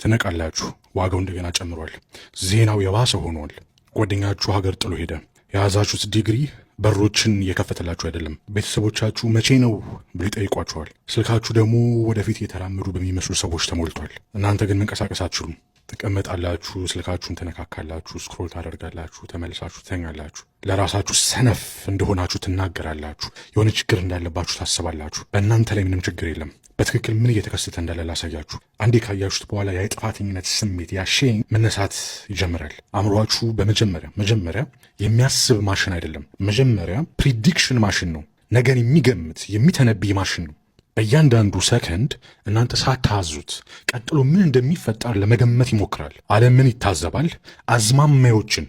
ትነቃላችሁ። ዋጋው እንደገና ጨምሯል። ዜናው የባሰ ሆኗል። ጓደኛችሁ ሀገር ጥሎ ሄደ። የያዛችሁት ዲግሪ በሮችን እየከፈተላችሁ አይደለም። ቤተሰቦቻችሁ መቼ ነው ብሎ ይጠይቋችኋል። ስልካችሁ ደግሞ ወደፊት እየተራመዱ በሚመስሉ ሰዎች ተሞልቷል። እናንተ ግን መንቀሳቀስ አትችሉም። ትቀመጣላችሁ፣ ስልካችሁን ትነካካላችሁ፣ ስክሮል ታደርጋላችሁ፣ ተመልሳችሁ ትተኛላችሁ። ለራሳችሁ ሰነፍ እንደሆናችሁ ትናገራላችሁ። የሆነ ችግር እንዳለባችሁ ታስባላችሁ። በእናንተ ላይ ምንም ችግር የለም። በትክክል ምን እየተከሰተ እንዳለ ላሳያችሁ። አንዴ ካያችሁት በኋላ ያ የጥፋተኝነት ስሜት ያሼኝ መነሳት ይጀምራል። አእምሯችሁ መጀመሪያ የሚያስብ ማሽን አይደለም። መጀመሪያ ፕሪዲክሽን ማሽን ነው። ነገን የሚገምት የሚተነብይ ማሽን ነው። በእያንዳንዱ ሰከንድ እናንተ ሳታዙት ቀጥሎ ምን እንደሚፈጠር ለመገመት ይሞክራል። ዓለምን ይታዘባል። አዝማሚያዎችን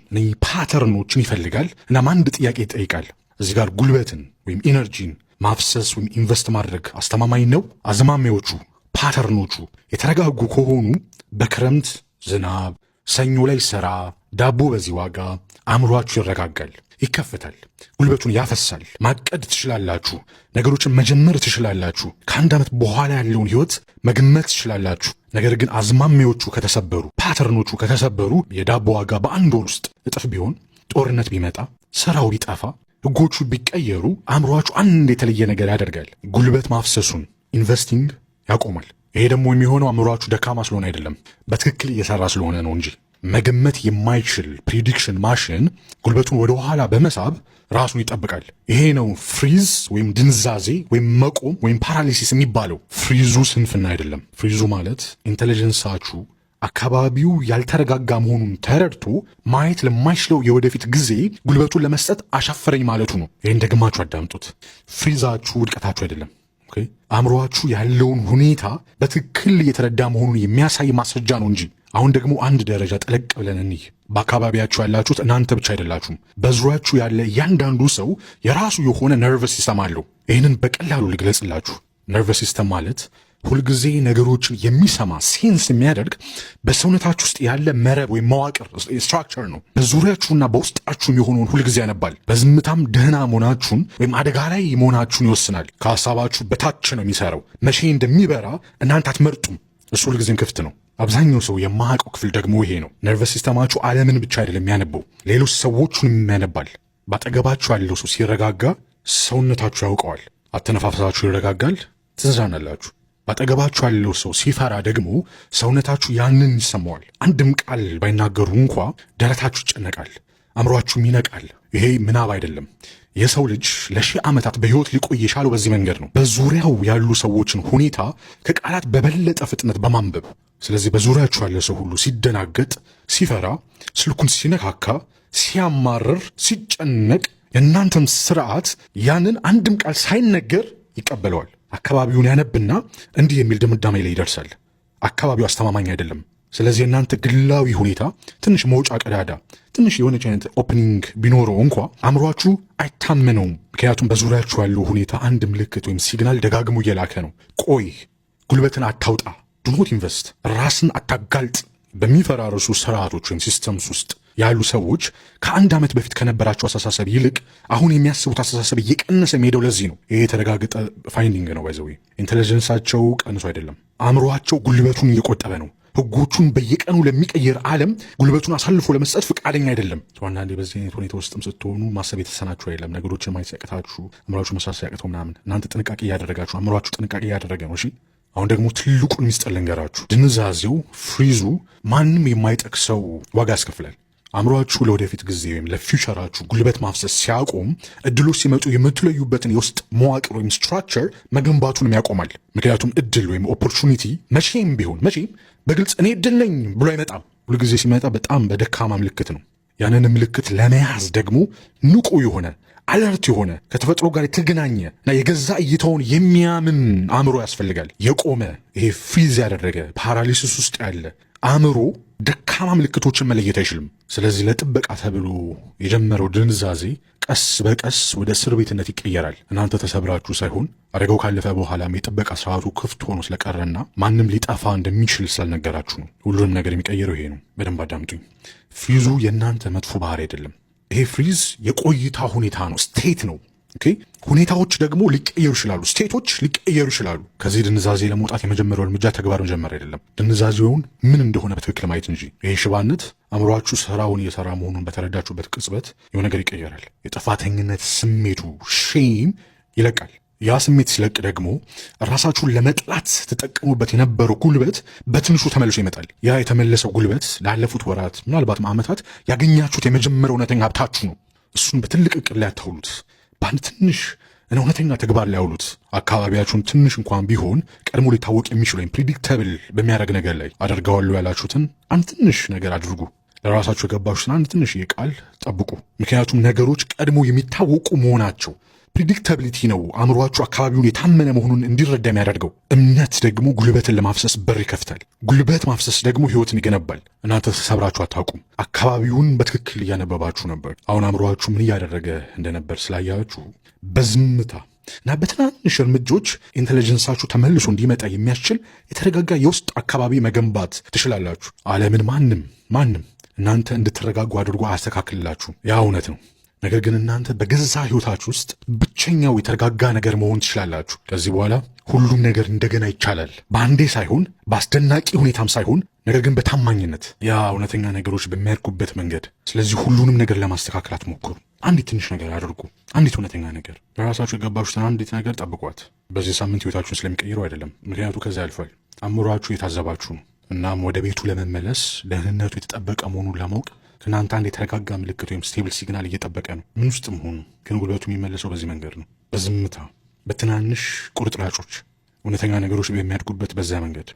ፓተርኖችን ይፈልጋል። እናም አንድ ጥያቄ ይጠይቃል። እዚህ ጋር ጉልበትን ወይም ኢነርጂን ማፍሰስ ወይም ኢንቨስት ማድረግ አስተማማኝ ነው? አዝማሚያዎቹ ፓተርኖቹ የተረጋጉ ከሆኑ በክረምት ዝናብ፣ ሰኞ ላይ ሥራ፣ ዳቦ በዚህ ዋጋ አእምሯችሁ ይረጋጋል፣ ይከፈታል፣ ጉልበቱን ያፈሳል። ማቀድ ትችላላችሁ። ነገሮችን መጀመር ትችላላችሁ። ከአንድ ዓመት በኋላ ያለውን ሕይወት መገመት ትችላላችሁ። ነገር ግን አዝማሚያዎቹ ከተሰበሩ፣ ፓተርኖቹ ከተሰበሩ የዳቦ ዋጋ በአንድ ወር ውስጥ እጥፍ ቢሆን፣ ጦርነት ቢመጣ፣ ሥራው ቢጠፋ፣ ሕጎቹ ቢቀየሩ አእምሯችሁ አንድ የተለየ ነገር ያደርጋል። ጉልበት ማፍሰሱን ኢንቨስቲንግ ያቆማል። ይሄ ደግሞ የሚሆነው አእምሯችሁ ደካማ ስለሆነ አይደለም፣ በትክክል እየሰራ ስለሆነ ነው እንጂ መገመት የማይችል ፕሪዲክሽን ማሽን ጉልበቱን ወደ ኋላ በመሳብ ራሱን ይጠብቃል። ይሄ ነው ፍሪዝ ወይም ድንዛዜ ወይም መቆም ወይም ፓራሊሲስ የሚባለው። ፍሪዙ ስንፍና አይደለም። ፍሪዙ ማለት ኢንቴሊጀንሳችሁ አካባቢው ያልተረጋጋ መሆኑን ተረድቶ ማየት ለማይችለው የወደፊት ጊዜ ጉልበቱን ለመስጠት አሻፈረኝ ማለቱ ነው። ይህን ደግማችሁ አዳምጡት። ፍሪዛችሁ ውድቀታችሁ አይደለም። አእምሮአችሁ ያለውን ሁኔታ በትክክል እየተረዳ መሆኑን የሚያሳይ ማስረጃ ነው እንጂ። አሁን ደግሞ አንድ ደረጃ ጠለቅ ብለን እንይ። በአካባቢያችሁ ያላችሁት እናንተ ብቻ አይደላችሁም። በዙሪያችሁ ያለ እያንዳንዱ ሰው የራሱ የሆነ ነርቨስ ሲስተም አለው። ይህንን በቀላሉ ልግለጽላችሁ። ነርቨስ ሲስተም ማለት ሁልጊዜ ነገሮችን የሚሰማ ሴንስ የሚያደርግ በሰውነታችሁ ውስጥ ያለ መረብ ወይም መዋቅር ስትራክቸር ነው። በዙሪያችሁና በውስጣችሁም የሆነውን ሁልጊዜ ያነባል። በዝምታም ደህና መሆናችሁን ወይም አደጋ ላይ መሆናችሁን ይወስናል። ከሀሳባችሁ በታች ነው የሚሰራው። መቼ እንደሚበራ እናንተ አትመርጡም። እሱ ሁልጊዜም ክፍት ነው። አብዛኛው ሰው የማያውቀው ክፍል ደግሞ ይሄ ነው። ነርቨስ ሲስተማችሁ ዓለምን ብቻ አይደለም የሚያነበው፣ ሌሎች ሰዎቹንም ያነባል። ባጠገባችሁ ያለው ሰው ሲረጋጋ ሰውነታችሁ ያውቀዋል። አተነፋፈሳችሁ ይረጋጋል፣ ትዝናናላችሁ። ባጠገባችሁ ያለው ሰው ሲፈራ ደግሞ ሰውነታችሁ ያንን ይሰማዋል። አንድም ቃል ባይናገሩ እንኳ ደረታችሁ ይጨነቃል፣ አእምሯችሁም ይነቃል። ይሄ ምናብ አይደለም። የሰው ልጅ ለሺህ ዓመታት በሕይወት ሊቆይ የቻለው በዚህ መንገድ ነው፣ በዙሪያው ያሉ ሰዎችን ሁኔታ ከቃላት በበለጠ ፍጥነት በማንበብ። ስለዚህ በዙሪያችሁ ያለ ሰው ሁሉ ሲደናገጥ፣ ሲፈራ፣ ስልኩን ሲነካካ፣ ሲያማርር፣ ሲጨነቅ የእናንተም ስርዓት ያንን አንድም ቃል ሳይነገር ይቀበለዋል። አካባቢውን ያነብና እንዲህ የሚል ድምዳሜ ላይ ይደርሳል። አካባቢው አስተማማኝ አይደለም። ስለዚህ እናንተ ግላዊ ሁኔታ ትንሽ መውጫ ቀዳዳ፣ ትንሽ የሆነች አይነት ኦፕኒንግ ቢኖረው እንኳ አእምሯችሁ አይታመነውም። ምክንያቱም በዙሪያችሁ ያለው ሁኔታ አንድ ምልክት ወይም ሲግናል ደጋግሞ እየላከ ነው። ቆይ፣ ጉልበትን አታውጣ፣ ዱኖት ኢንቨስት፣ ራስን አታጋልጥ። በሚፈራርሱ ስርዓቶች ወይም ሲስተምስ ውስጥ ያሉ ሰዎች ከአንድ ዓመት በፊት ከነበራቸው አስተሳሰብ ይልቅ አሁን የሚያስቡት አስተሳሰብ እየቀነሰ የሚሄደው ለዚህ ነው። ይሄ የተረጋገጠ ፋይንዲንግ ነው። ባይዘዌ ኢንቴሊጀንሳቸው ቀንሶ አይደለም፣ አእምሯቸው ጉልበቱን እየቆጠበ ነው። ህጎቹን በየቀኑ ለሚቀየር ዓለም ጉልበቱን አሳልፎ ለመስጠት ፈቃደኛ አይደለም። አንዳንዴ በዚህ አይነት ሁኔታ ውስጥም ስትሆኑ ማሰብ የተሰናችሁ አይደለም። ነገሮችን ማየት ሲያቅታችሁ፣ አእምሯችሁ መስራት ሲያቅተው ምናምን እናንተ ጥንቃቄ እያደረጋችሁ አእምሯችሁ ጥንቃቄ እያደረገ ነው። እሺ፣ አሁን ደግሞ ትልቁን ሚስጥር ልንገራችሁ። ድንዛዜው፣ ፍሪዙ ማንም የማይጠቅሰው ዋጋ ያስከፍላል። አእምሯችሁ ለወደፊት ጊዜ ወይም ለፊውቸራችሁ ጉልበት ማፍሰስ ሲያቆም እድሎች ሲመጡ የምትለዩበትን የውስጥ መዋቅር ወይም ስትራክቸር መገንባቱንም ያቆማል። ምክንያቱም እድል ወይም ኦፖርቹኒቲ መቼም ቢሆን በግልጽ እኔ እድል ነኝ ብሎ አይመጣም። ሁልጊዜ ሲመጣ በጣም በደካማ ምልክት ነው። ያንን ምልክት ለመያዝ ደግሞ ንቁ የሆነ አለርት የሆነ ከተፈጥሮ ጋር የተገናኘ እና የገዛ እይታውን የሚያምን አእምሮ ያስፈልጋል። የቆመ ይሄ ፍሪዝ ያደረገ ፓራሊሲስ ውስጥ ያለ አእምሮ ደካማ ምልክቶችን መለየት አይችልም። ስለዚህ ለጥበቃ ተብሎ የጀመረው ድንዛዜ ቀስ በቀስ ወደ እስር ቤትነት ይቀየራል። እናንተ ተሰብራችሁ ሳይሆን አደጋው ካለፈ በኋላም የጥበቃ ስርዓቱ ክፍት ሆኖ ስለቀረና ማንም ሊጠፋ እንደሚችል ስላልነገራችሁ ነው። ሁሉንም ነገር የሚቀየረው ይሄ ነው። በደንብ አዳምጡኝ። ፍሪዙ የእናንተ መጥፎ ባህሪ አይደለም። ይሄ ፍሪዝ የቆይታ ሁኔታ ነው፣ ስቴት ነው። ኦኬ ሁኔታዎች ደግሞ ሊቀየሩ ይችላሉ። ስቴቶች ሊቀየሩ ይችላሉ። ከዚህ ድንዛዜ ለመውጣት የመጀመሪያው እርምጃ ተግባር መጀመር አይደለም፣ ድንዛዜውን ምን እንደሆነ በትክክል ማየት እንጂ። ይህ ሽባነት አእምሯችሁ ስራውን እየሰራ መሆኑን በተረዳችሁበት ቅጽበት የሆነ ነገር ይቀየራል። የጥፋተኝነት ስሜቱ ሼም ይለቃል። ያ ስሜት ሲለቅ ደግሞ ራሳችሁን ለመጥላት ተጠቀሙበት የነበረው ጉልበት በትንሹ ተመልሶ ይመጣል። ያ የተመለሰው ጉልበት ላለፉት ወራት ምናልባትም ዓመታት ያገኛችሁት የመጀመሪያው እውነተኛ ሀብታችሁ ነው። እሱን በትልቅ እቅድ ላይ አታውሉት፣ በአንድ ትንሽ እውነተኛ ተግባር ላይ ያውሉት። አካባቢያችሁን ትንሽ እንኳን ቢሆን ቀድሞ ሊታወቅ የሚችል ወይም ፕሪዲክተብል በሚያደርግ ነገር ላይ አደርገዋለሁ ያላችሁትን አንድ ትንሽ ነገር አድርጉ። ለራሳችሁ የገባችሁትን አንድ ትንሽ ቃል ጠብቁ። ምክንያቱም ነገሮች ቀድሞ የሚታወቁ መሆናቸው ፕሪዲክታቢሊቲ ነው አእምሯችሁ አካባቢውን የታመነ መሆኑን እንዲረዳ የሚያደርገው። እምነት ደግሞ ጉልበትን ለማፍሰስ በር ይከፍታል። ጉልበት ማፍሰስ ደግሞ ህይወትን ይገነባል። እናንተ ተሰብራችሁ አታውቁም። አካባቢውን በትክክል እያነበባችሁ ነበር። አሁን አእምሯችሁ ምን እያደረገ እንደነበር ስላያችሁ በዝምታ እና በትናንሽ እርምጃዎች ኢንቴሊጀንሳችሁ ተመልሶ እንዲመጣ የሚያስችል የተረጋጋ የውስጥ አካባቢ መገንባት ትችላላችሁ። ዓለምን ማንም እናንተ እንድትረጋጉ አድርጎ አያስተካክልላችሁም። ያ እውነት ነው። ነገር ግን እናንተ በገዛ ህይወታችሁ ውስጥ ብቸኛው የተረጋጋ ነገር መሆን ትችላላችሁ። ከዚህ በኋላ ሁሉም ነገር እንደገና ይቻላል። በአንዴ ሳይሆን፣ በአስደናቂ ሁኔታም ሳይሆን፣ ነገር ግን በታማኝነት ያ እውነተኛ ነገሮች በሚያድጉበት መንገድ። ስለዚህ ሁሉንም ነገር ለማስተካከል አትሞክሩ። አንዲት ትንሽ ነገር አድርጉ። አንዲት እውነተኛ ነገር ለራሳችሁ የገባችሁትን አንዲት ነገር ጠብቋት። በዚህ ሳምንት ህይወታችሁን ስለሚቀይሩ አይደለም፣ ምክንያቱ ከዚያ ያልፋል። አእምሯችሁ የታዘባችሁ ነው። እናም ወደ ቤቱ ለመመለስ ደህንነቱ የተጠበቀ መሆኑን ለማወቅ ከእናንተ አንድ የተረጋጋ ምልክት ወይም ስቴብል ሲግናል እየጠበቀ ነው። ምን ውስጥም ሆኑ ግን ጉልበቱ የሚመለሰው በዚህ መንገድ ነው። በዝምታ፣ በትናንሽ ቁርጥራጮች፣ እውነተኛ ነገሮች በሚያድጉበት በዛ መንገድ